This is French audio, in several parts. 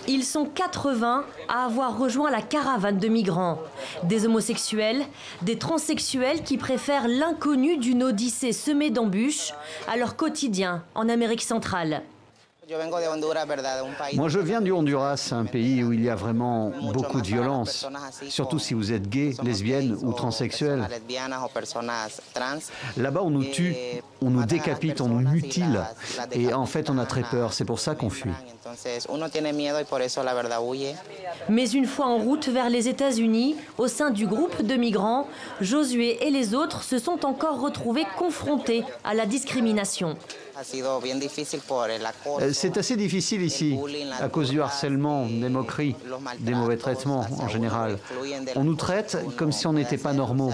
Ils sont 80 à avoir rejoint la caravane de migrants. Des homosexuels, des transsexuels qui préfèrent l'inconnu d'une odyssée semée d'embûches à leur quotidien en Amérique centrale. Moi, je viens du Honduras, un pays où il y a vraiment beaucoup de violence, surtout si vous êtes gay, lesbienne ou transsexuel. Là-bas, on nous tue, on nous décapite, on nous mutile. Et en fait, on a très peur, c'est pour ça qu'on fuit. Mais une fois en route vers les États-Unis, au sein du groupe de migrants, Josué et les autres se sont encore retrouvés confrontés à la discrimination. C'est assez difficile ici, à cause du harcèlement, des moqueries, des mauvais traitements en général. On nous traite comme si on n'était pas normaux.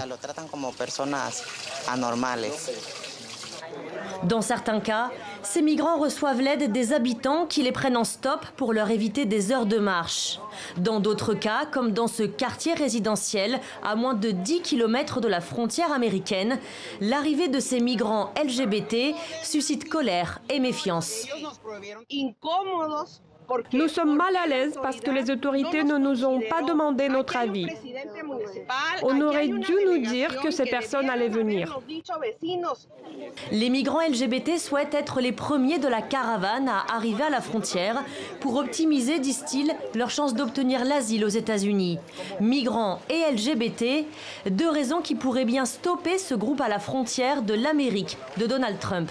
Dans certains cas, ces migrants reçoivent l'aide des habitants qui les prennent en stop pour leur éviter des heures de marche. Dans d'autres cas, comme dans ce quartier résidentiel à moins de 10 km de la frontière américaine, l'arrivée de ces migrants LGBT suscite colère et méfiance. Nous sommes mal à l'aise parce que les autorités ne nous ont pas demandé notre avis. On aurait dû nous dire que ces personnes allaient venir. Les migrants LGBT souhaitent être les premiers de la caravane à arriver à la frontière pour optimiser, disent-ils, leurs chances d'obtenir l'asile aux États-Unis. Migrants et LGBT, deux raisons qui pourraient bien stopper ce groupe à la frontière de l'Amérique de Donald Trump.